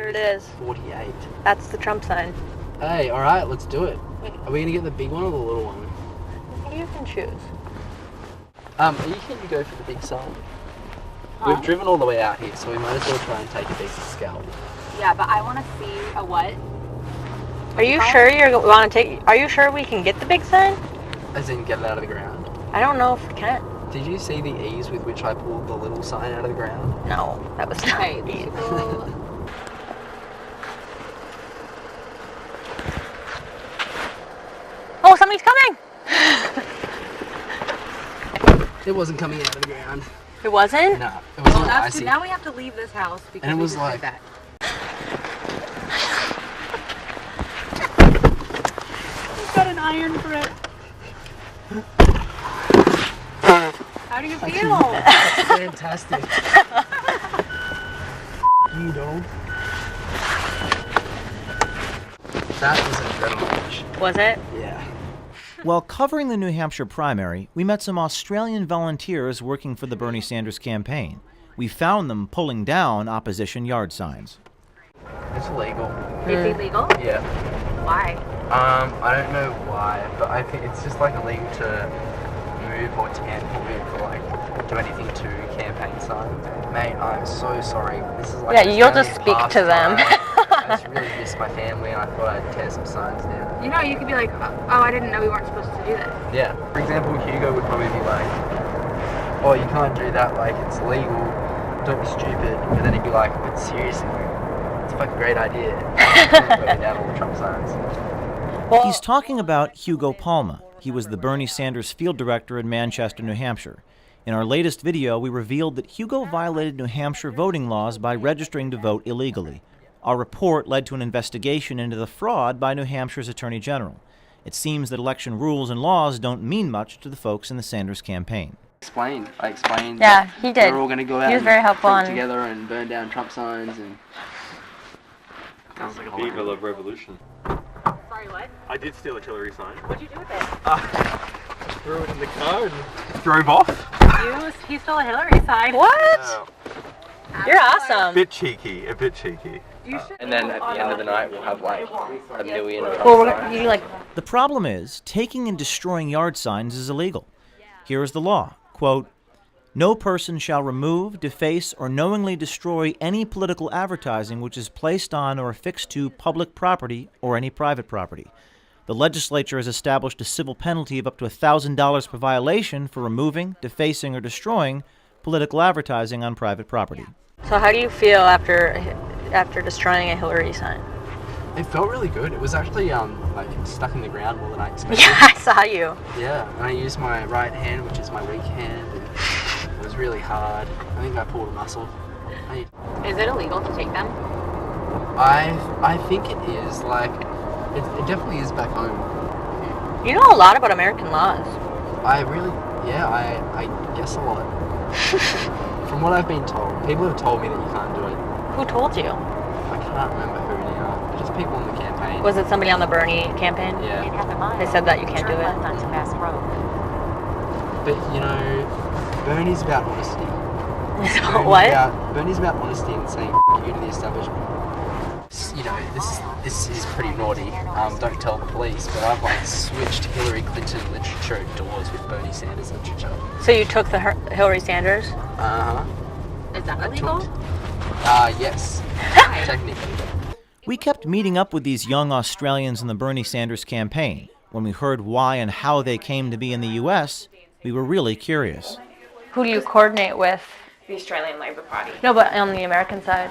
There it is. 48. That's the Trump sign. Hey, alright, let's do it. Are we gonna get the big one or the little one? You can choose. Are you keen to go for the big sign? Huh? We've driven all the way out here, so we might as well try and take a decent scalp. Yeah, but I want to see a what? Are you sure are you sure we can get the big sign? As in, get it out of the ground. I don't know if we can. Did you see the ease with which I pulled the little sign out of the ground? No, that was not Okay, easy. Oh, somebody's coming! It wasn't coming out of the ground. It wasn't? No, it was on That's icy. now we have to leave this house because And it we was just like- did that. We've got an iron grip. How do you feel? Fantastic. You dog. That was an adrenaline rush. Was it? Yeah. While covering the New Hampshire primary, we met some Australian volunteers working for the Bernie Sanders campaign. We found them pulling down opposition yard signs. It's illegal. It's illegal? Yeah. Why? I don't know why, but I think it's just like illegal to move or tamper with or like do anything to campaign signs. Mate, I'm so sorry. This is like Yeah, you'll just Australian speak to them. pastime. I just really miss my family and I thought I'd tear some signs down. You know, you could be like, oh, I didn't know we weren't supposed to do this. Yeah. For example, Hugo would probably be like, oh, you can't do that, like it's legal, don't be stupid. And then he'd be like, but seriously, it's a fucking great idea. Putting down all the Trump signs. He's talking about Hugo Palma. He was the Bernie Sanders field director in Manchester, New Hampshire. In our latest video, we revealed that Hugo violated New Hampshire voting laws by registering to vote illegally. Our report led to an investigation into the fraud by New Hampshire's Attorney General. It seems that election rules and laws don't mean much to the folks in the Sanders campaign. I explained. Yeah, he did. We're all going to go out He was very helpful and on together and burn down Trump signs and. That was like a whole Viva la revolution. Sorry, what? I did steal a Hillary sign. What'd you do with it? Threw it in the car and drove off. He stole a Hillary sign. What? You're awesome. Bit cheeky, a bit cheeky. You should And then at the end of the night, we'll have like a million Trump Well, we're signs. gonna, you like, The problem is, taking and destroying yard signs is illegal. Here is the law, quote, "No person shall remove, deface, or knowingly destroy any political advertising which is placed on or affixed to public property or any private property. The legislature has established a civil penalty of up to $1,000 per violation for removing, defacing, or destroying political advertising on private property." so how do you feel after destroying a Hillary sign? It felt really good. It was actually like stuck in the ground more than I expected. Yeah, I saw you. Yeah, and I used my right hand, which is my weak hand, and it was really hard. I think I pulled a muscle. Is it illegal to take them? I think it is. Like, it definitely is back home. You know a lot about American laws. I guess a lot. From what I've been told, people have told me that you can't do it. Who told you? I can't remember who now, but just people in the campaign. Was it somebody on the Bernie campaign? Yeah. They said that you can't do it. But you know, Bernie's about honesty. What? Bernie's about honesty and saying you to the establishment. You know, this is pretty naughty. Don't tell the police, but I've like switched Hillary Clinton literature doors with Bernie Sanders literature. So you took the Hillary Sanders? Is that illegal? Yes. Technically. We kept meeting up with these young Australians in the Bernie Sanders campaign. When we heard why and how they came to be in the U.S., we were really curious. Who do you coordinate with? The Australian Labor Party. No, but on the American side.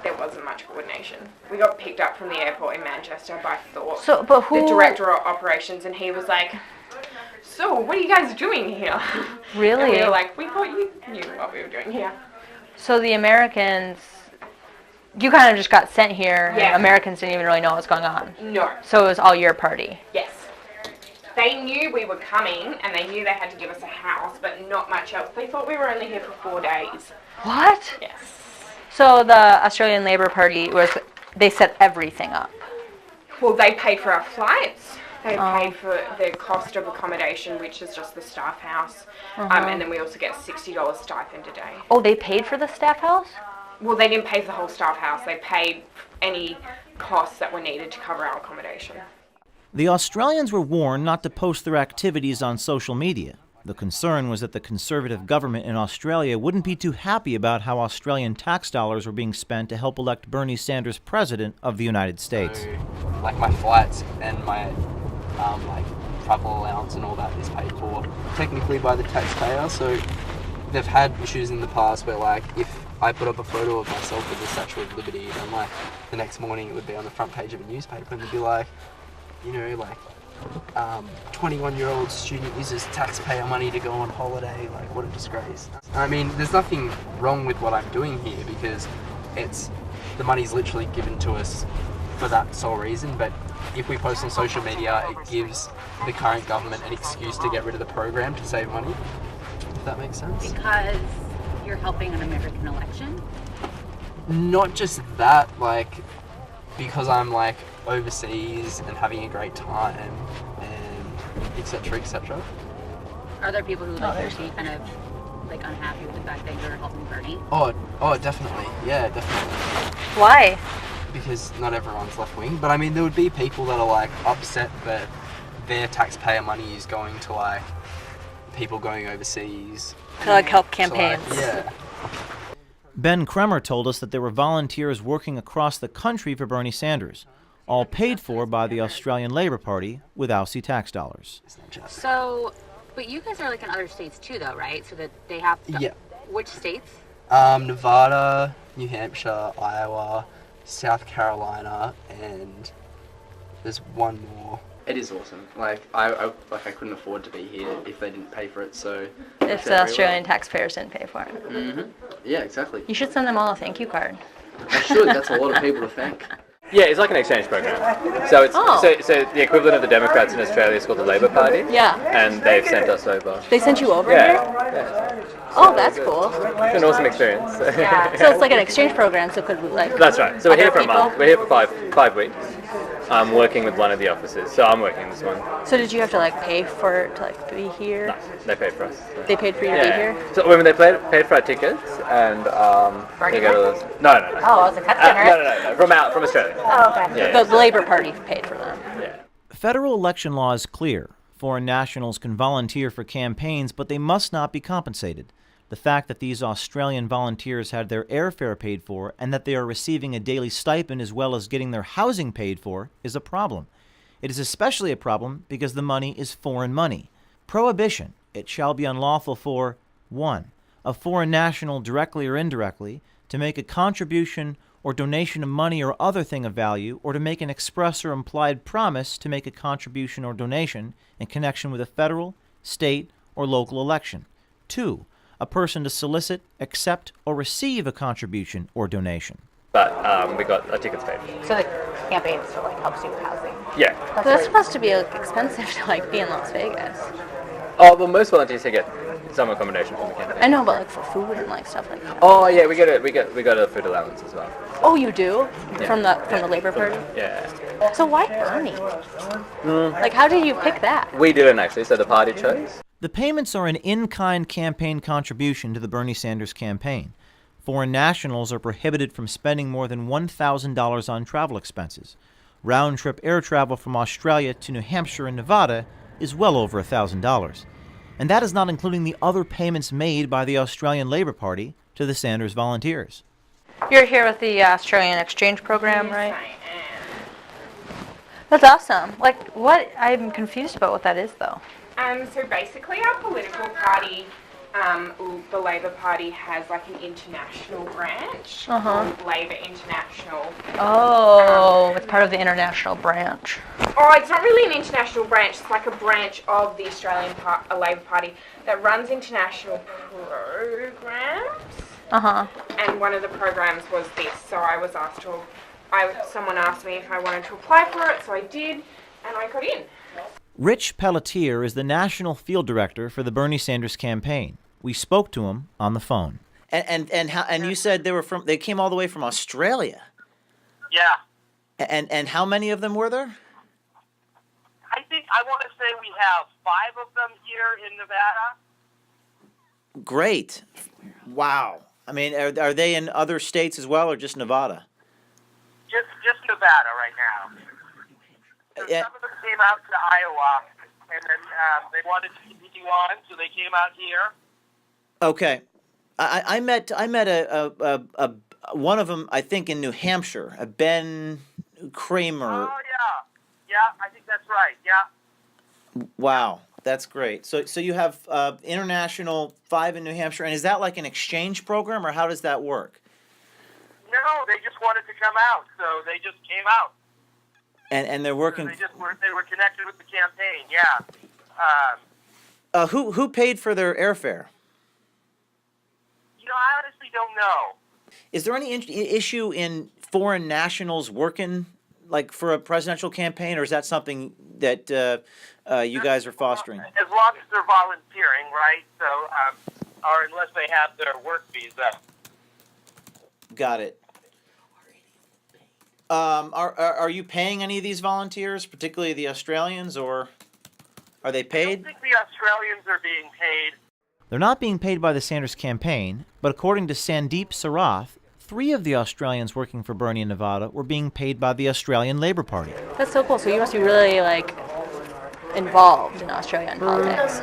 There wasn't much coordination. We got picked up from the airport in Manchester by Thorpe, So, but who? the director of operations, and he was like, "So, what are you guys doing here?" Really? And we were like, "We thought you knew what we were doing here." So the Americans, you kind of just got sent here. And Yeah. Americans didn't even really know what was going on. No. So it was all your party. Yes. They knew we were coming, and they knew they had to give us a house, but not much else. They thought we were only here for 4 days. What? Yes. So the Australian Labor Party they set everything up. Well, they paid for our flights. They Oh. paid for the cost of accommodation, which is just the staff house. Uh-huh. And then we also get $60 stipend a day. Oh, they paid for the staff house? Well, they didn't pay for the whole staff house. They paid any costs that were needed to cover our accommodation. The Australians were warned not to post their activities on social media. The concern was that the Conservative government in Australia wouldn't be too happy about how Australian tax dollars were being spent to help elect Bernie Sanders president of the United States. So, like my flights and my like travel allowance and all that is paid for technically by the taxpayer. So they've had issues in the past where like if I put up a photo of myself with the Statue of Liberty and like the next morning it would be on the front page of a newspaper and they'd be like, you know, like 21-year-old student uses taxpayer money to go on holiday, like what a disgrace. I mean, there's nothing wrong with what I'm doing here because the money's literally given to us for that sole reason, but if we post on social media, it gives the current government an excuse to get rid of the program to save money, if that makes sense. Because you're helping an American election? Not just that, like, because I'm like overseas and having a great time and etc. etc. Are there people who like are kind of like unhappy with the fact that you're helping Bernie? Oh, definitely. Yeah, definitely. Why? Because not everyone's left wing, but I mean there would be people that are like upset that their taxpayer money is going to like people going overseas To like help to, like, campaigns. yeah. Ben Kremer told us that there were volunteers working across the country for Bernie Sanders, all paid for by the Australian Labor Party with Aussie tax dollars. So, but you guys are like in other states too, though, right? So that they have. Yeah. Which states? Nevada, New Hampshire, Iowa, South Carolina, and there's one more. It is awesome. Like I couldn't afford to be here if they didn't pay for it. So If the Australian taxpayers didn't pay for it. Mm-hmm. Yeah, exactly. You should send them all a thank you card. I should. That's a lot of people to thank. Yeah, it's like an exchange program. So it's Oh. so the equivalent of the Democrats in Australia is called the Labor Party. Yeah. And they've sent us over. They sent you over Yeah. here? Yeah. Oh, that's cool. It's an awesome experience. Yeah. So it's like an exchange program, so could we like... That's right. So we're here other for a month. people? We're here for five weeks. I'm working with one of the officers, so I'm working this one. So did you have to like pay for to like be here? No, they paid for us. So. They paid for you to be here? So when they paid for our tickets and they go to us. No. Oh, it was a cut dinner. No. From Australia. Oh, okay. Yeah. The Labor Party paid for them. Yeah. Federal election law is clear. Foreign nationals can volunteer for campaigns, but they must not be compensated. The fact that these Australian volunteers had their airfare paid for and that they are receiving a daily stipend as well as getting their housing paid for is a problem. It is especially a problem because the money is foreign money. Prohibition. It shall be unlawful for 1. A foreign national directly or indirectly to make a contribution or donation of money or other thing of value, or to make an express or implied promise to make a contribution or donation in connection with a federal, state, or local election. 2. A person to solicit, accept, or receive a contribution or donation. But we got our tickets paid. So the campaign still like helps you with housing. Yeah. So that's supposed to be like, expensive to like be in Las Vegas. Oh, well, most volunteers here get some accommodation from the campaign. I know, but like for food and like stuff like that. Oh yeah, we got a food allowance as well. Oh, you do? From the Labor Party? Yeah. So why Bernie? Like, how did you pick that? We didn't actually, so the party chose. The payments are an in-kind campaign contribution to the Bernie Sanders campaign. Foreign nationals are prohibited from spending more than $1,000 on travel expenses. Round-trip air travel from Australia to New Hampshire and Nevada is well over $1,000. And that is not including the other payments made by the Australian Labor Party to the Sanders volunteers. You're here with the Australian Exchange Program, right? Yes, I That's awesome. Like, what? I'm confused about what that is, though. So basically our political party, the Labor Party has like an international branch called Labor International. Oh, it's part of the international branch. Oh, it's not really an international branch, it's like a branch of the Australian Labor Party that runs international programs. And one of the programs was this, so I was asked to, someone asked me if I wanted to apply for it, so I did, and I got in. Rich Pelletier is the national field director for the Bernie Sanders campaign. We spoke to him on the phone. And you said they came all the way from Australia. Yeah. And how many of them were there? I want to say we have 5 of them here in Nevada. Great. Wow. I mean, are they in other states as well, or just Nevada? Just Nevada right now. So some of them came out to Iowa, and then they wanted to continue on, so they came out here. Okay, I met a one of them, I think, in New Hampshire, a Ben Kramer. Oh yeah, I think that's right. Yeah. Wow, that's great. So you have international 5 in New Hampshire, and is that like an exchange program, or how does that work? No, they just wanted to come out, so they just came out. And they're working. So they were connected with the campaign. Yeah. Who paid for their airfare? You know, I honestly don't know. Is there any issue in foreign nationals working like for a presidential campaign, or is that something that you guys are fostering? As long as they're volunteering, right? So, or unless they have their work visa. Got it. Are you paying any of these volunteers, particularly the Australians, or are they I don't paid? think the Australians are being paid. They're not being paid by the Sanders campaign, but according to Sandeep Sarath, 3 of the Australians working for Bernie in Nevada were being paid by the Australian Labor Party. That's so cool. So you must be really like involved in Australian politics.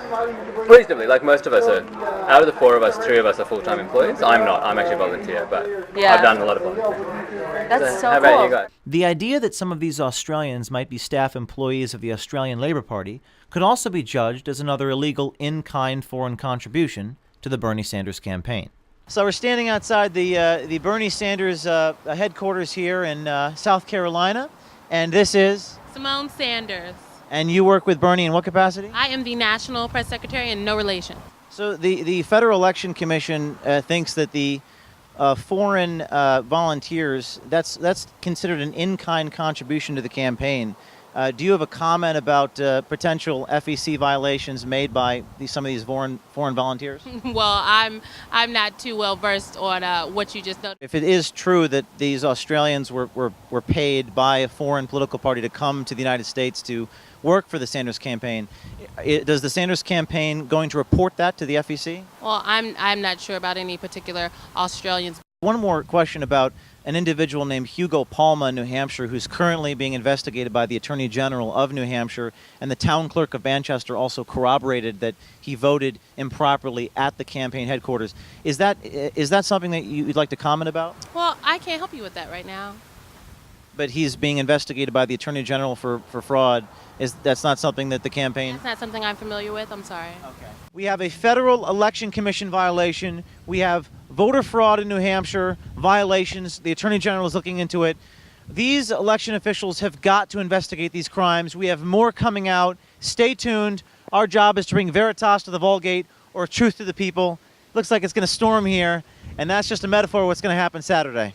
Reasonably, like most of us are. Out of the 4 of us, 3 of us are full-time employees. I'm not. I'm actually a volunteer, but Yeah. I've done a lot of volunteering. That's so How cool. about you guys? The idea that some of these Australians might be staff employees of the Australian Labor Party could also be judged as another illegal in-kind foreign contribution to the Bernie Sanders campaign. So we're standing outside the Bernie Sanders headquarters here in South Carolina, and this is... Simone Sanders. And you work with Bernie in what capacity? I am the National Press Secretary and no relation. So the Federal Election Commission thinks that the foreign volunteers, that's considered an in-kind contribution to the campaign. Do you have a comment about potential FEC violations made by some of these foreign volunteers? Well, I'm not too well versed on what you just noted. If it is true that these Australians were paid by a foreign political party to come to the United States to work for the Sanders campaign, does the Sanders campaign going to report that to the FEC? Well, I'm not sure about any particular Australians. One more question about an individual named Hugo Palma in New Hampshire who's currently being investigated by the Attorney General of New Hampshire, and the town clerk of Manchester also corroborated that he voted improperly at the campaign headquarters. Is that something that you'd like to comment about? Well, I can't help you with that right now. But he's being investigated by the Attorney General for fraud. That's not something that the campaign... That's not something I'm familiar with. I'm sorry. Okay. We have a Federal Election Commission violation. We have voter fraud in New Hampshire, violations. The Attorney General is looking into it. These election officials have got to investigate these crimes. We have more coming out. Stay tuned. Our job is to bring Veritas to the Vulgate, or truth to the people. Looks like it's going to storm here, and that's just a metaphor of what's going to happen Saturday.